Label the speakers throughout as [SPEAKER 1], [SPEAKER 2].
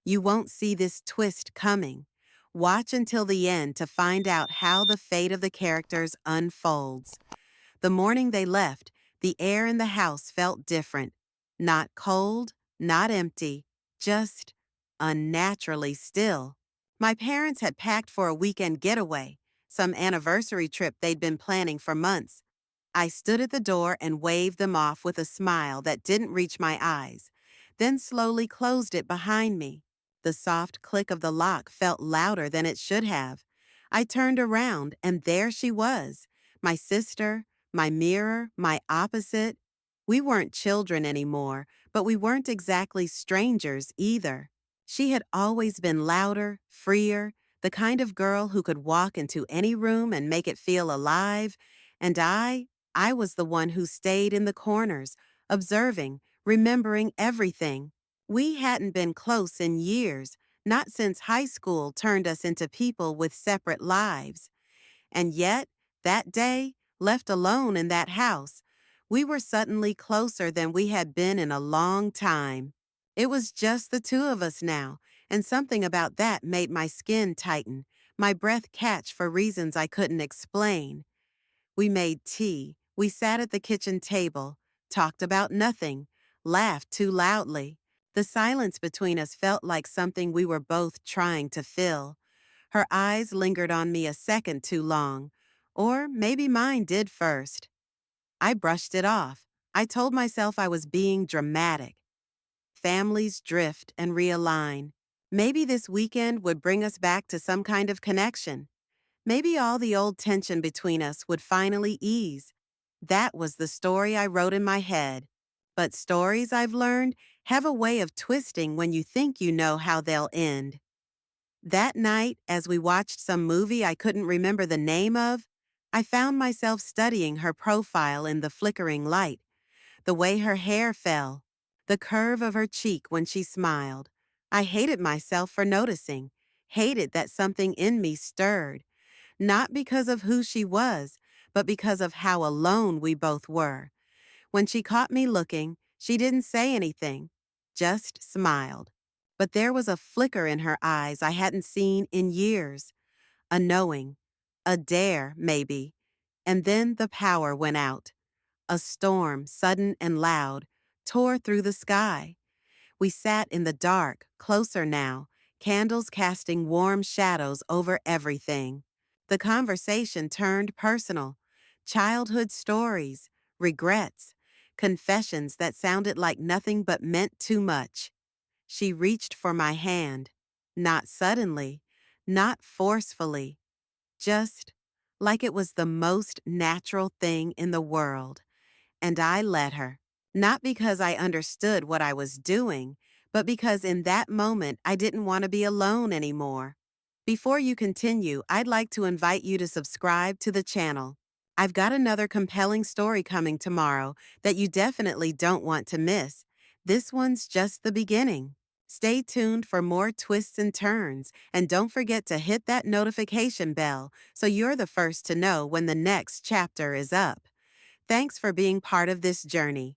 [SPEAKER 1] You won't see this twist coming. Watch until the end to find out how the fate of the characters unfolds. The morning they left, the air in the house felt different. Not cold, not empty, just unnaturally still. My parents had packed for a weekend getaway, some anniversary trip they'd been planning for months. I stood at the door and waved them off with a smile that didn't reach my eyes, then slowly closed it behind me. The soft click of the lock felt louder than it should have. I turned around, and there she was, my sister, my mirror, my opposite. We weren't children anymore, but we weren't exactly strangers either. She had always been louder, freer, the kind of girl who could walk into any room and make it feel alive, and I was the one who stayed in the corners, observing, remembering everything. We hadn't been close in years, not since high school turned us into people with separate lives. And yet, that day, left alone in that house, we were suddenly closer than we had been in a long time. It was just the two of us now, and something about that made my skin tighten, my breath catch for reasons I couldn't explain. We made tea, we sat at the kitchen table, talked about nothing, laughed too loudly. The silence between us felt like something we were both trying to fill. Her eyes lingered on me a second too long, or maybe mine did first. I brushed it off. I told myself I was being dramatic. Families drift and realign. Maybe this weekend would bring us back to some kind of connection. Maybe all the old tension between us would finally ease. That was the story I wrote in my head. But stories, I've learned, have a way of twisting when you think you know how they'll end. That night, as we watched some movie I couldn't remember the name of, I found myself studying her profile in the flickering light, the way her hair fell, the curve of her cheek when she smiled. I hated myself for noticing, hated that something in me stirred, not because of who she was, but because of how alone we both were. When she caught me looking, she didn't say anything, just smiled. But there was a flicker in her eyes I hadn't seen in years, a knowing, a dare, maybe. And then the power went out. A storm, sudden and loud, tore through the sky. We sat in the dark, closer now, candles casting warm shadows over everything. The conversation turned personal. Childhood stories, regrets, confessions that sounded like nothing but meant too much. She reached for my hand, not suddenly, not forcefully, just like it was the most natural thing in the world. And I let her. Not because I understood what I was doing, but because in that moment I didn't want to be alone anymore. Before you continue, I'd like to invite you to subscribe to the channel. I've got another compelling story coming tomorrow that you definitely don't want to miss. This one's just the beginning. Stay tuned for more twists and turns, and don't forget to hit that notification bell so you're the first to know when the next chapter is up. Thanks for being part of this journey.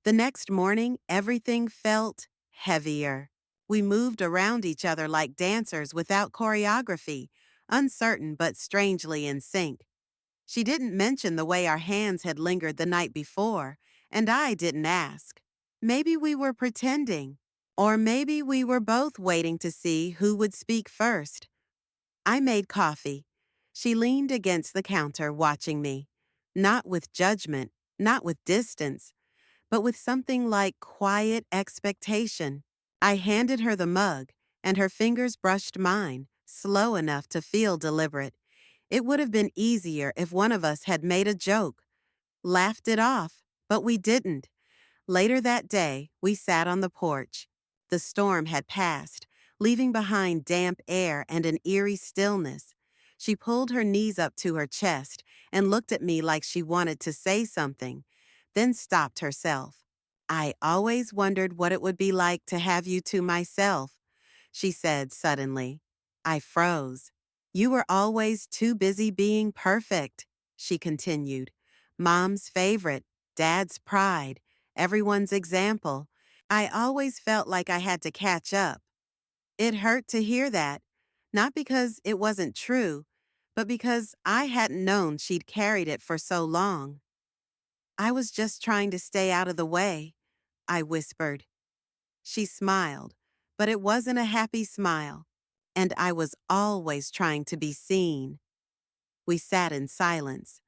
[SPEAKER 1] The next morning, everything felt heavier. We moved around each other like dancers without choreography, uncertain but strangely in sync. She didn't mention the way our hands had lingered the night before, and I didn't ask. Maybe we were pretending, or maybe we were both waiting to see who would speak first. I made coffee. She leaned against the counter watching me, not with judgment, not with distance, but with something like quiet expectation. I handed her the mug, and her fingers brushed mine, slow enough to feel deliberate. It would have been easier if one of us had made a joke, laughed it off, but we didn't. Later that day, we sat on the porch. The storm had passed, leaving behind damp air and an eerie stillness. She pulled her knees up to her chest and looked at me like she wanted to say something, then stopped herself. I always wondered what it would be like to have you to myself, she said suddenly. I froze. You were always too busy being perfect, she continued. Mom's favorite, Dad's pride, everyone's example. I always felt like I had to catch up. It hurt to hear that, not because it wasn't true, but because I hadn't known she'd carried it for so long. I was just trying to stay out of the way, I whispered. She smiled, but it wasn't a happy smile, and I was always trying to be seen. We sat in silence,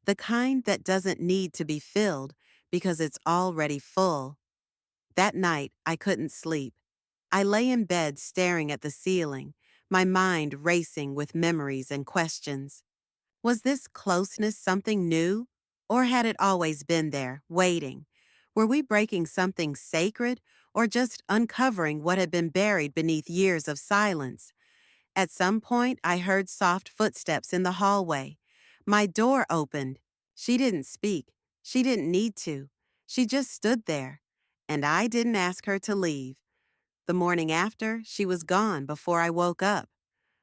[SPEAKER 1] the kind that doesn't need to be filled because it's already full. That night, I couldn't sleep. I lay in bed staring at the ceiling, my mind racing with memories and questions. Was this closeness something new? Or had it always been there, waiting? Were we breaking something sacred or just uncovering what had been buried beneath years of silence? At some point, I heard soft footsteps in the hallway. My door opened. She didn't speak. She didn't need to. She just stood there. And I didn't ask her to leave. The morning after, she was gone before I woke up.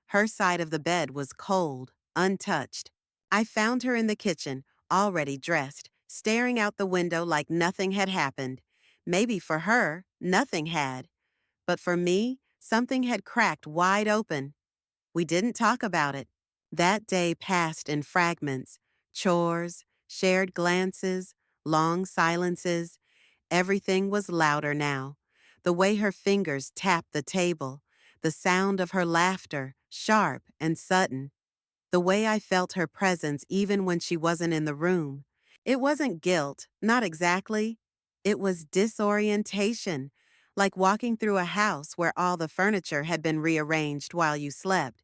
[SPEAKER 1] Her side of the bed was cold, untouched. I found her in the kitchen, already dressed, staring out the window like nothing had happened. Maybe for her, nothing had. But for me, something had cracked wide open. We didn't talk about it. That day passed in fragments, chores, shared glances, long silences. Everything was louder now. The way her fingers tapped the table, the sound of her laughter, sharp and sudden. The way I felt her presence even when she wasn't in the room. It wasn't guilt, not exactly. It was disorientation, like walking through a house where all the furniture had been rearranged while you slept.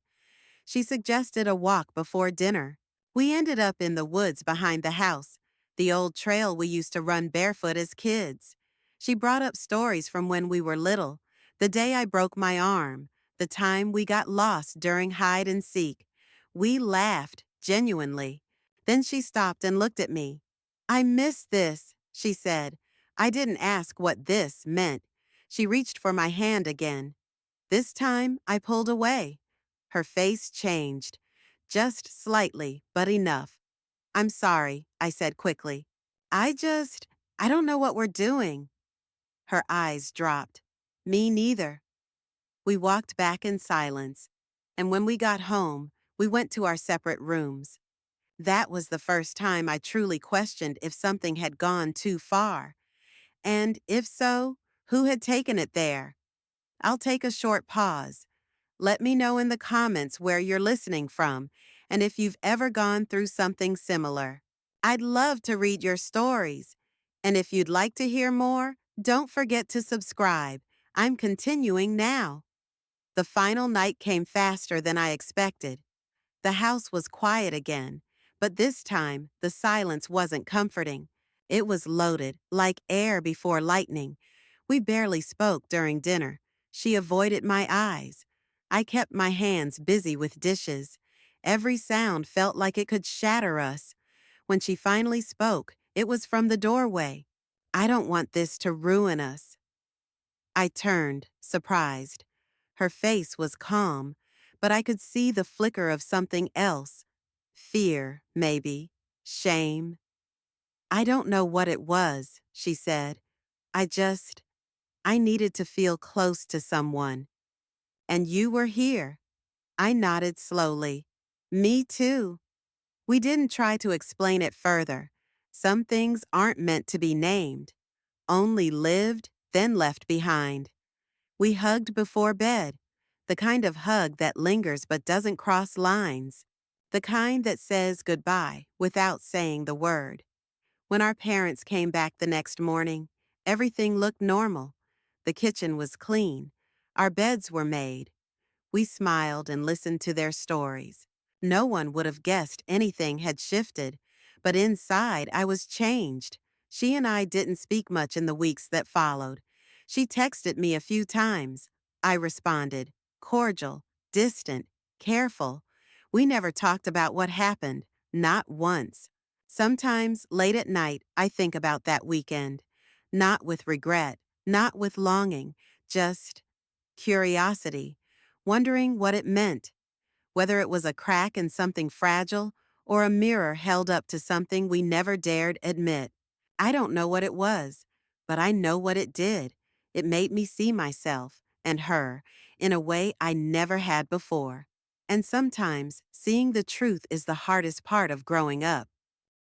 [SPEAKER 1] She suggested a walk before dinner. We ended up in the woods behind the house, the old trail we used to run barefoot as kids. She brought up stories from when we were little, the day I broke my arm, the time we got lost during hide and seek. We laughed, genuinely. Then she stopped and looked at me. I miss this, she said. I didn't ask what this meant. She reached for my hand again. This time, I pulled away. Her face changed. Just slightly, but enough. I'm sorry, I said quickly. I don't know what we're doing. Her eyes dropped. Me neither. We walked back in silence, and when we got home, we went to our separate rooms. That was the first time I truly questioned if something had gone too far. And if so, who had taken it there? I'll take a short pause. Let me know in the comments where you're listening from and if you've ever gone through something similar. I'd love to read your stories. And if you'd like to hear more, don't forget to subscribe. I'm continuing now. The final night came faster than I expected. The house was quiet again, but this time the silence wasn't comforting. It was loaded, like air before lightning. We barely spoke during dinner. She avoided my eyes. I kept my hands busy with dishes. Every sound felt like it could shatter us. When she finally spoke, it was from the doorway. I don't want this to ruin us. I turned, surprised. Her face was calm, but I could see the flicker of something else. Fear, maybe. Shame. I don't know what it was, she said. I needed to feel close to someone. And you were here. I nodded slowly. Me too. We didn't try to explain it further. Some things aren't meant to be named. Only lived, then left behind. We hugged before bed, the kind of hug that lingers but doesn't cross lines, the kind that says goodbye without saying the word. When our parents came back the next morning, everything looked normal. The kitchen was clean. Our beds were made. We smiled and listened to their stories. No one would have guessed anything had shifted, but inside I was changed. She and I didn't speak much in the weeks that followed. She texted me a few times. I responded, cordial, distant, careful. We never talked about what happened, not once. Sometimes, late at night, I think about that weekend. Not with regret, not with longing, just curiosity, wondering what it meant, whether it was a crack in something fragile or a mirror held up to something we never dared admit. I don't know what it was, but I know what it did. It made me see myself and her in a way I never had before. And sometimes, seeing the truth is the hardest part of growing up.